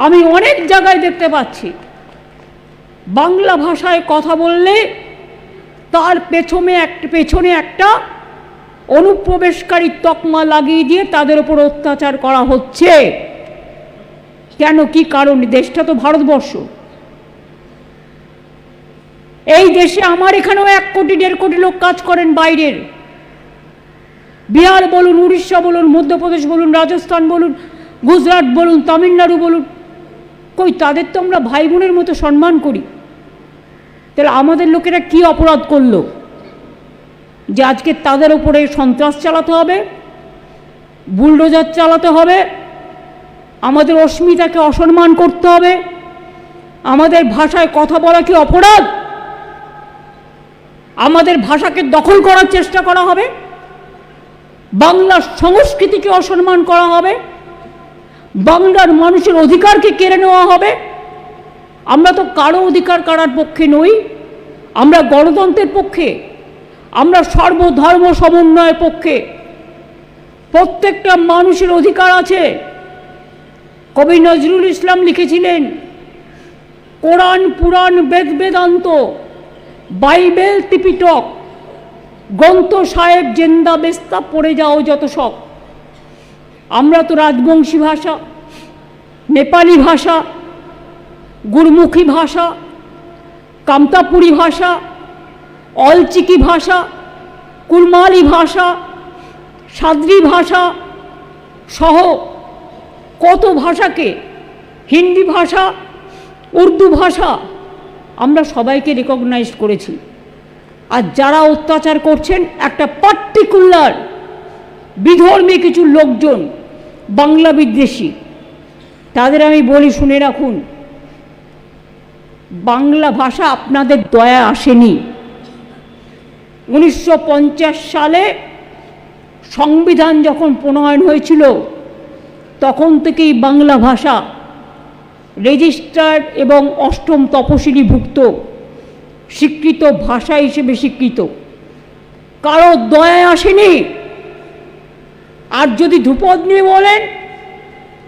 আমি অনেক জায়গায় দেখতে পাচ্ছি বাংলা ভাষায় কথা বললে তার পেছনে একটা অনুপ্রবেশকারী তকমা লাগিয়ে দিয়ে তাদের উপর অত্যাচার করা হচ্ছে। কেন, কি কারণ? দেশটা তো ভারতবর্ষ। এই দেশে আমার এখানেও 1 কোটি 1.5 কোটি লোক কাজ করেন বাইরের। বিহার বলুন, উড়িষ্যা বলুন, মধ্যপ্রদেশ বলুন, রাজস্থান বলুন, গুজরাট বলুন, তামিলনাড়ু বলুন, কই তাদের তো আমরা ভাই বোনের মতো সম্মান করি। তাহলে আমাদের লোকেরা কি অপরাধ করলো যে আজকে তাদের উপরে সন্ত্রাস চালাতে হবে, বুলডোজার চালাতে হবে, আমাদের অস্মিতাকে অসম্মান করতে হবে, আমাদের ভাষায় কথা বলা কি অপরাধ? আমাদের ভাষাকে দখল করার চেষ্টা করা হবে, বাংলার সংস্কৃতিকে অসম্মান করা হবে, বাংলার মানুষের অধিকারকে কেড়ে নেওয়া হবে। আমরা তো কারো অধিকার কাড়ার পক্ষে নই, আমরা গণতন্ত্রের পক্ষে, আমরা সর্বধর্ম সমন্বয়ের পক্ষে। প্রত্যেকটা মানুষের অধিকার আছে। কবি নজরুল ইসলাম লিখেছিলেন, কোরআন পুরাণ বেদ বেদান্ত বাইবেল ত্রিপিটক গ্রন্থ সাহেব জেন্দা বেস্তা পড়ে যাও যত শখ। আমরা তো রাজবংশী ভাষা, নেপালি ভাষা, গুরমুখী ভাষা, কামতাপুরী ভাষা, অলচিকি ভাষা, কুরমালি ভাষা, সাদ্রি ভাষা সহ কত ভাষাকে, হিন্দি ভাষা, উর্দু ভাষা আমরা সবাইকে রেকগনাইজ করেছি। আর যারা অত্যাচার করছেন একটা পার্টিকুলার বিধর্মী কিছু লোকজন, বাংলা বিদ্বেষী, তাদের আমি বলি শুনে রাখুন, বাংলা ভাষা আপনাদের দয়া আসেনি। 1950 সালে সংবিধান যখন প্রণয়ন হয়েছিল তখন থেকেই বাংলা ভাষা রেজিস্টার্ড এবং 8ম তপশিলিভুক্ত স্বীকৃত ভাষা হিসেবে স্বীকৃত। কারো দয়া আসেনি। আর যদি ধ্রুপদ নিয়ে বলেন,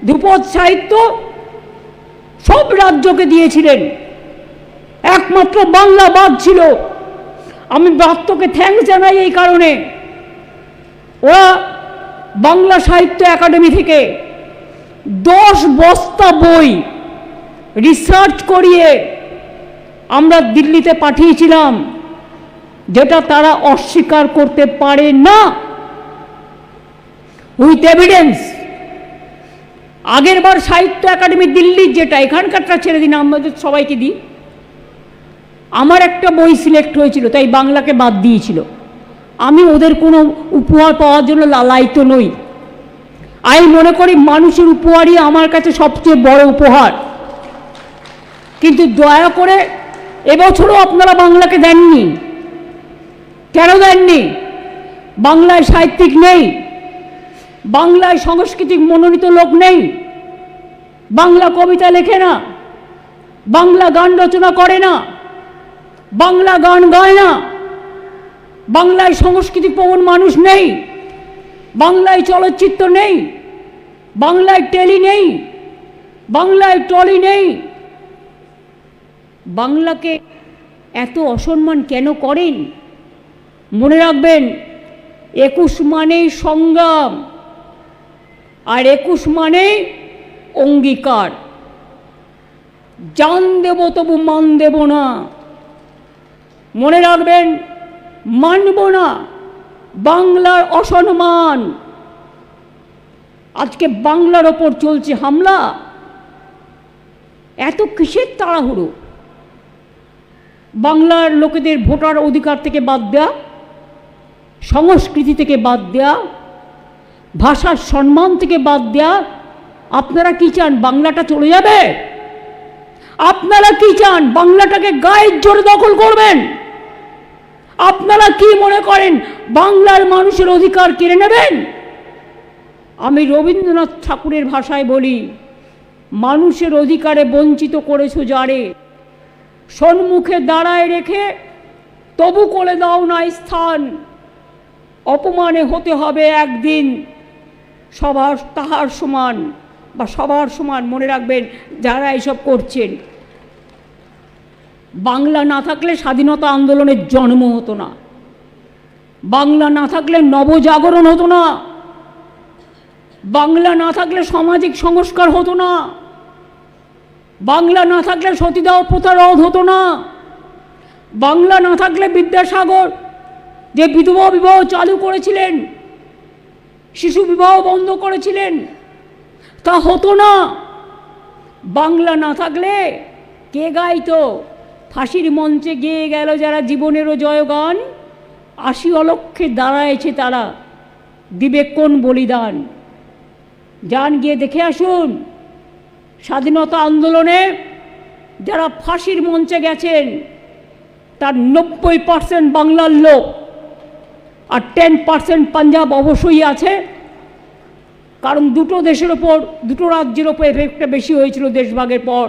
ধ্রুপদ সাহিত্য সব রাজ্যকে দিয়েছিলেন, একমাত্র বাংলা বাদ ছিল। আমি ব্রাত্যকে থ্যাঙ্কস জানাই এই কারণে, ওরা বাংলা সাহিত্য একাডেমি থেকে 10 বস্তা বই রিসার্চ করিয়ে আমরা দিল্লিতে পাঠিয়েছিলাম, যেটা তারা অস্বীকার করতে পারে না, উইথ এভিডেন্স। আগের বার সাহিত্য একাডেমি দিল্লির, যেটা এখানকারটা ছেড়ে দিন, আমাদের সবাইকে দিই, আমার একটা বই সিলেক্ট হয়েছিল, তাই বাংলাকে বাদ দিয়েছিল। আমি ওদের কোনো উপহার পাওয়ার জন্য লালায়িত নই। আমি মনে করি মানুষের উপহারই আমার কাছে সবচেয়ে বড় উপহার। কিন্তু দয়া করে এবছরও আপনারা বাংলাকে দেননি। কেন দেননি? বাংলায় সাহিত্যিক নেই, বাংলায় সাংস্কৃতিক মনোনীত লোক নেই, বাংলা কবিতা লেখে না, বাংলা গান রচনা করে না, বাংলা গান গায় না, বাংলায় সংস্কৃতি প্রবণ মানুষ নেই, বাংলায় চলচ্চিত্র নেই, বাংলায় টেলি নেই, বাংলায় টলি নেই। বাংলাকে এত অসম্মান কেন করেন? মনে রাখবেন, 21 মানেই সংগ্রাম, আর 21 মানেই অঙ্গীকার। জান দেব তবু মান দেব না। মনে রাখবেন, মানব না বাংলার অসম্মান। আজকে বাংলার ওপর চলছে হামলা। এত কিসের তাড়াহুড়ো? বাংলার লোকেদের ভোটার অধিকার থেকে বাদ দেয়া, সংস্কৃতি থেকে বাদ দেয়া, ভাষার সম্মান থেকে বাদ দেয়া। আপনারা কি চান? বাংলাটা চলে যাবে? আপনারা কি চান? বাংলাটাকে গায়ের জোরে দখল করবেন? আপনারা কি মনে করেন বাংলার মানুষের অধিকার কেড়ে নেবেন? আমি রবীন্দ্রনাথ ঠাকুরের ভাষায় বলি, মানুষের অধিকারে বঞ্চিত করেছো যারে, সম্মুখে দাঁড়ায় রেখে তবু করে দাও না স্থান। অপমানে হতে হবে একদিন সবার তাহার সমান। বা সবার সমান, মনে রাখবেন যারা এইসব করছেন, বাংলা না থাকলে স্বাধীনতা আন্দোলনের জন্ম হতো না, বাংলা না থাকলে নবজাগরণ হতো না, বাংলা না থাকলে সামাজিক সংস্কার হতো না, বাংলা না থাকলে সতীদাহ প্রথা রোধ হতো না, বাংলা না থাকলে বিদ্যাসাগর যে বিধবা বিবাহ চালু করেছিলেন, শিশু বিবাহ বন্ধ করেছিলেন, তা হতো না। বাংলা না থাকলে কে গাইতো? ফাঁসির মঞ্চে গেয়ে গেল যারা জীবনেরও জয়গান, ৮০ অলক্ষে দাঁড়ায়ছে তারা, দিবে কোন বলিদান। যান গিয়ে দেখে আসুন, স্বাধীনতা আন্দোলনে যারা ফাঁসির মঞ্চে গেছেন তার ৯০% বাংলার লোক, আর 10% পাঞ্জাব অবশ্যই আছে, কারণ দুটো দেশের ওপর, দুটো রাজ্যের ওপর এফেক্টটা বেশি হয়েছিল দেশভাগের পর,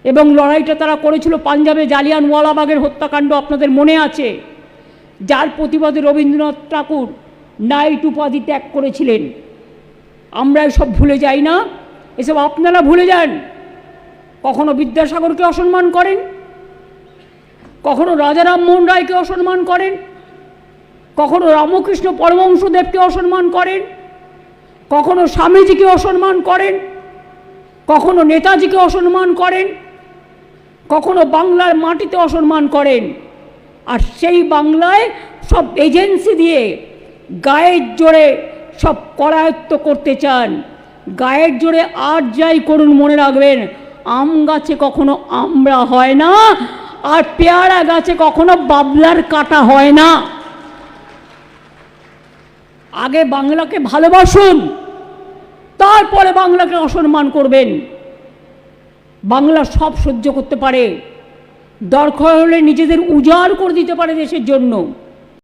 এবং লড়াইটা তারা করেছিল পাঞ্জাবে জালিয়ানওয়ালাবাগের হত্যাকাণ্ড আপনাদের মনে আছে, যার প্রতিবাদে রবীন্দ্রনাথ ঠাকুর নাইট উপাধি ত্যাগ করেছিলেন। আমরা এসব ভুলে যাই না, এসব আপনারা ভুলে যান। কখনো বিদ্যাসাগরকে অসম্মান করেন, কখনো রাজা রামমোহন রায়কে অসম্মান করেন, কখনো রামকৃষ্ণ পরমহংসদেবকে অসম্মান করেন, কখনো স্বামীজিকে অসম্মান করেন, কখনো নেতাজিকে অসম্মান করেন, কখনো বাংলার মাটিতে অসম্মান করেন। আর সেই বাংলায় সব এজেন্সি দিয়ে গায়ের জোরে সব করায়ত্ত করতে চান। গায়ের জোরে আর যাই করুন, মনে রাখবেন আম গাছে কখনো আমড়া হয় না, আর পেয়ারা গাছে কখনো বাবলার কাটা হয় না। আগে বাংলাকে ভালোবাসুন, তারপরে বাংলাকে অসম্মান করবেন। বাংলা সব সহ্য করতে পারে, দরকার হলে নিজেদের উজাড় করে দিতে পারে দেশের জন্য।